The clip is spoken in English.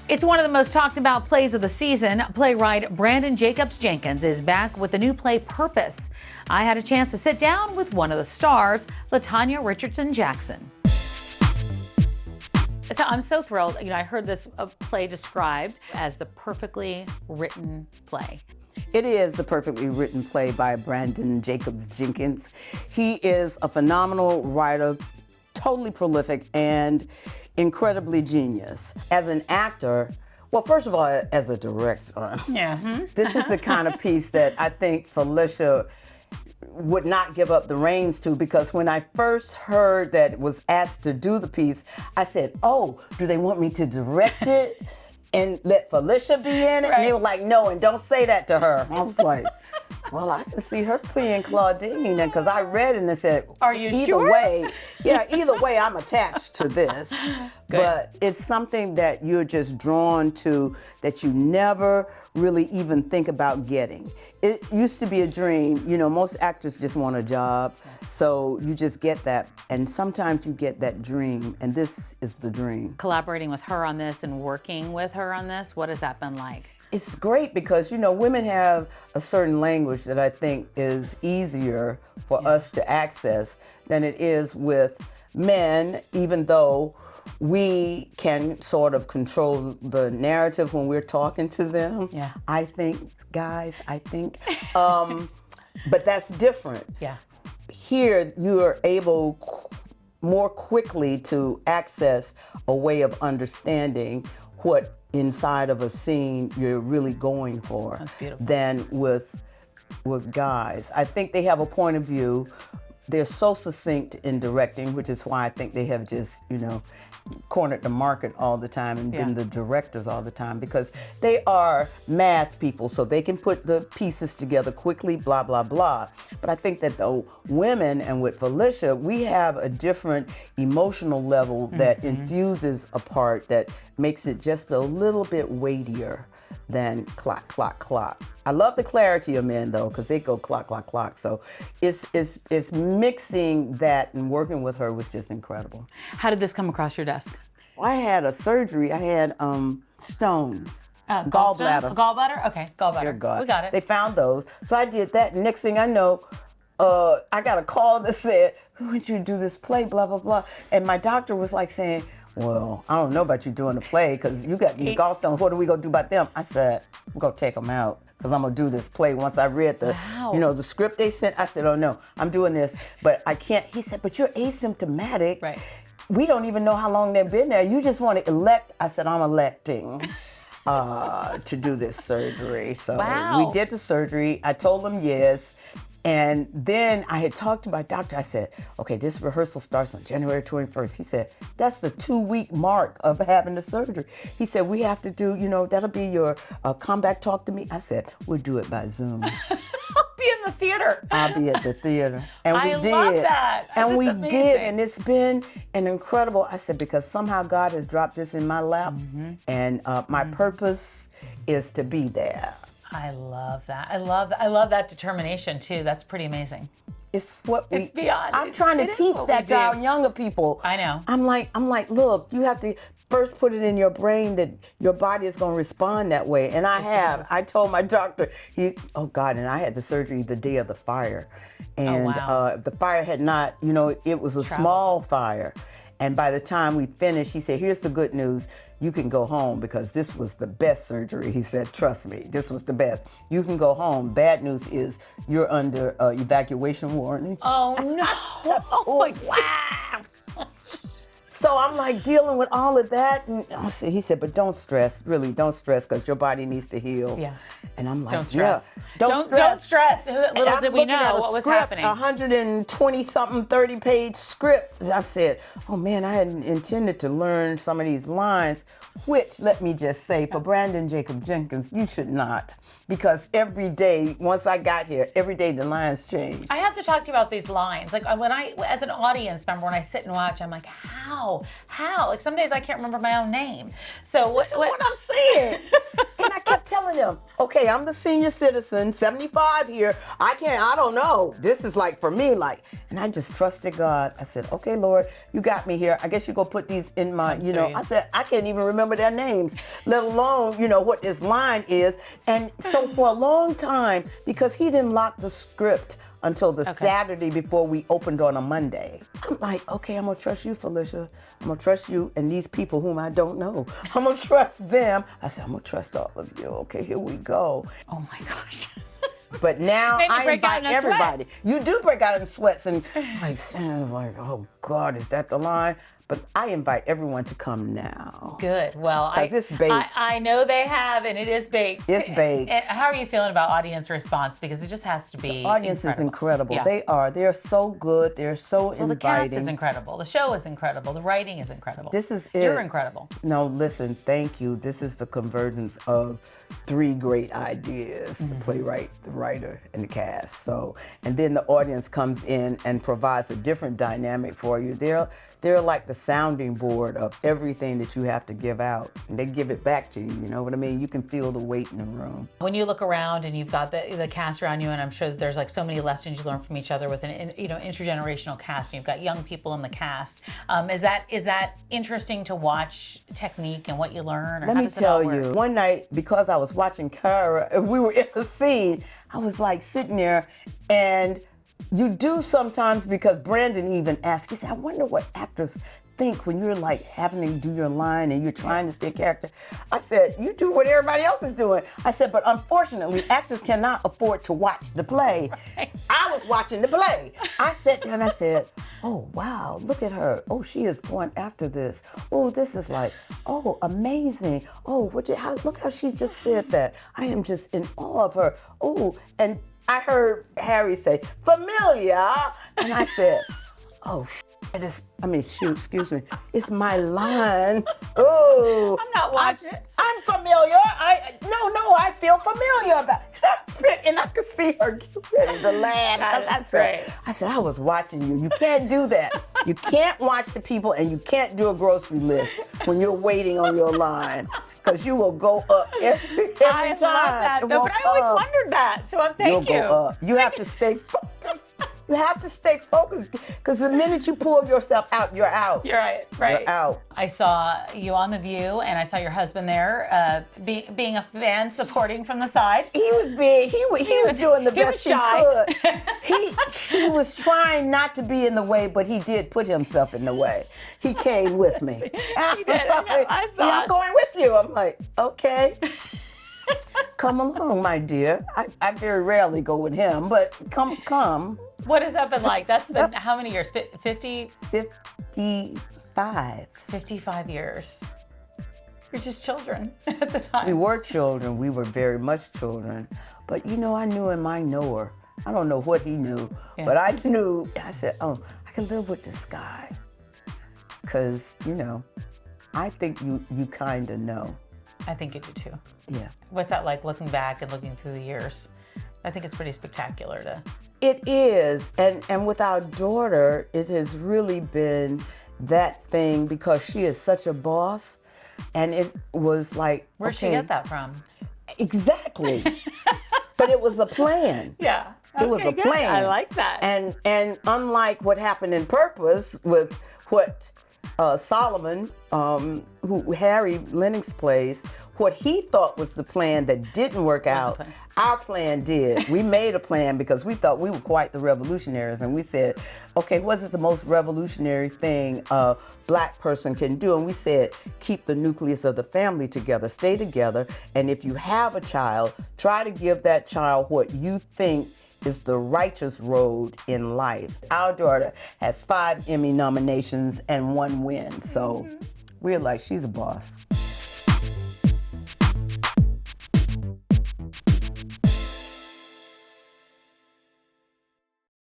It's one of the most talked about plays of the season. Playwright Brandon Jacobs-Jenkins is back with the new play Purpose. I had a chance to sit down with one of the stars, LaTanya Richardson Jackson. So I'm so thrilled. I heard this play described as the perfectly written play. It is the perfectly written play by Brandon Jacobs-Jenkins. He is a phenomenal writer, totally prolific, and incredibly genius. As an actor, well, first of all, as a director, this is the kind of piece that I think Felicia would not give up the reins to, because when I first heard that it was asked to do the piece, I said, oh, do they want me to direct it and let Felicia be in it? Right. And they were like, no, and don't say that to her. I was like, well, I can see her playing Claudine, because I read it and said, are you either sure? Either way, I'm attached to this. But it's something that you're just drawn to, that you never really even think about getting. It used to be a dream. Most actors just want a job, so you just get that. And sometimes you get that dream, and this is the dream. Collaborating with her on this and working with her on this, what has that been like? It's great because, women have a certain language that I think is easier for us to access than it is with men, even though we can sort of control the narrative when we're talking to them. Yeah. I think, guys, but that's different. Yeah. Here, you are able more quickly to access a way of understanding what inside of a scene you're really going for. That's beautiful. Than with guys. I think they have a point of view. They're so succinct in directing, which is why I think they have just, cornered the market all the time and been the directors all the time, because they are math people, so they can put the pieces together quickly, blah, blah, blah. But I think that the women, and with Felicia, we have a different emotional level that infuses a part that makes it just a little bit weightier than clock, clock, clock. I love the clarity of men, though, because they go clock, clock, clock. So it's mixing that, and working with her was just incredible. How did this come across your desk? Well, I had a surgery. I had stones. Gallbladder. Gallbladder? Okay, gallbladder. Dear God. We got it. They found those. So I did that. Next thing I know, I got a call that said, "We want you to do this play, blah, blah, blah." And my doctor was like saying, well, I don't know about you doing the play, because you got these gallstones. What are we going to do about them? I said, we're going to take them out, because I'm going to do this play. Once I read the, the script they sent, I said, oh no, I'm doing this, but I can't. He said, but you're asymptomatic. Right. We don't even know how long they've been there. You just want to elect. I said, I'm electing to do this surgery. So we did the surgery. I told them yes. And then I had talked to my doctor. I said, okay, this rehearsal starts on January 21st. He said, that's the 2-week mark of having the surgery. He said, we have to do, that'll be your comeback talk to me. I said, we'll do it by Zoom. I'll be in the theater. I'll be at the theater. And we did. I love that. And That's we did. And it's been an incredible, I said, because somehow God has dropped this in my lap. And my purpose is to be there. I love that. I love that determination too. That's pretty amazing. It's what it's beyond. I'm trying to teach that to our younger people. I know. I'm like, look, you have to first put it in your brain that your body is going to respond that way. And I told my doctor, and I had the surgery the day of the fire. And the fire had not, it was a small fire. And by the time we finished, he said, here's the good news. You can go home, because this was the best surgery. He said, trust me, this was the best. You can go home. Bad news is you're under evacuation warning. Oh, no. Oh, my wow. So I'm like dealing with all of that. And he said, but don't stress. Really, don't stress, because your body needs to heal. Yeah. And I'm like, don't stress. Don't stress. Don't stress. Little did we know what was happening. 120-something, 30-page script. I said, oh man, I hadn't intended to learn some of these lines, which, let me just say, for Brandon Jacobs-Jenkins, you should not. Because every day, once I got here, every day the lines change. I have to talk to you about these lines. Like as an audience member, when I sit and watch, I'm like, how How? Like some days I can't remember my own name. So This is what I'm saying. And I kept telling them, okay, I'm the senior citizen, 75 here. I don't know. This is like for me, like, and I just trusted God. I said, okay, Lord, you got me here. I guess you go put these in my, I said, I can't even remember their names, let alone, what this line is. And so for a long time, because he didn't lock the script until the Saturday before we opened on a Monday. I'm like, okay, I'm gonna trust you, Felicia. I'm gonna trust you and these people whom I don't know. I'm gonna trust them. I said, I'm gonna trust all of you. Okay, here we go. Oh my gosh. But now I invite everybody. Sweat. You do break out in sweats and like, oh God, is that the line? But I invite everyone to come now. Good. Well, because it's baked. I know they have, and it is baked. It's baked. And how are you feeling about audience response? Because it just has to be. The audience is incredible. Yeah. They are. They're so good. They're so inviting. The cast is incredible. The show is incredible. The writing is incredible. This is it. You're incredible. No, listen. Thank you. This is the convergence of three great ideas: the playwright, the writer, and the cast. So, and then the audience comes in and provides a different dynamic for you. They're like the sounding board of everything that you have to give out, and they give it back to you. You know what I mean? You can feel the weight in the room. When you look around and you've got the cast around you, and I'm sure that there's like so many lessons you learn from each other with an intergenerational cast. And you've got young people in the cast. Is that interesting to watch technique and what you learn? Or Let how me does it all tell work? you, one night because I was watching Cara and we were in a scene, I was like sitting there and. You do sometimes because Brandon even asked, he said, I wonder what actors think when you're like having to do your line and you're trying to stay in character. I said, you do what everybody else is doing. I said, but unfortunately, actors cannot afford to watch the play. Right. I was watching the play. I sat down and I said, oh, wow, look at her. Oh, she is going after this. Oh, this is like, oh, amazing. Oh, look how she just said that. I am just in awe of her. Oh, and I heard Harry say, familiar, and I said, oh, excuse me, it's my line. Oh. I'm not watching it. I'm familiar. I feel familiar about it. And I could see her get ready to laugh. I said, I was watching you. You can't do that. You can't watch the people and you can't do a grocery list when you're waiting on your line. Because you will go up every time. I love that, though, but I always wondered that. So thank you. You'll go up. You have to stay focused. You have to stay focused because the minute you pull yourself out, you're out. You're right. You're out. I saw you on The View, and I saw your husband there, being a fan, supporting from the side. He was big. He was doing the best he could. He was trying not to be in the way, but he did put himself in the way. He came with me. He did. I saw I'm going with you. I'm like, okay. Come along, my dear. I very rarely go with him, but come. What has that been like? That's been how many years? 50? 55. 55 years. You're just children at the time. We were children. We were very much children. But I knew in my knower. I don't know what he knew, but I knew. I said, oh, I can live with this guy. Because, I think you kind of know. I think you do too. Yeah. What's that like looking back and looking through the years? I think it's pretty spectacular to. It is, and with our daughter, it has really been that thing because she is such a boss, and it was like. Where'd she get that from? Exactly, but it was a plan. Yeah, it was a plan. I like that. And unlike what happened in Purpose with what Solomon, who Harry Lennox plays, what he thought was the plan that didn't work out, our plan did. We made a plan because we thought we were quite the revolutionaries, and we said, okay, what is the most revolutionary thing a black person can do? And we said, keep the nucleus of the family together, stay together, and if you have a child, try to give that child what you think is the righteous road in life. Our daughter has 5 Emmy nominations and 1 win, so we're like, she's a boss.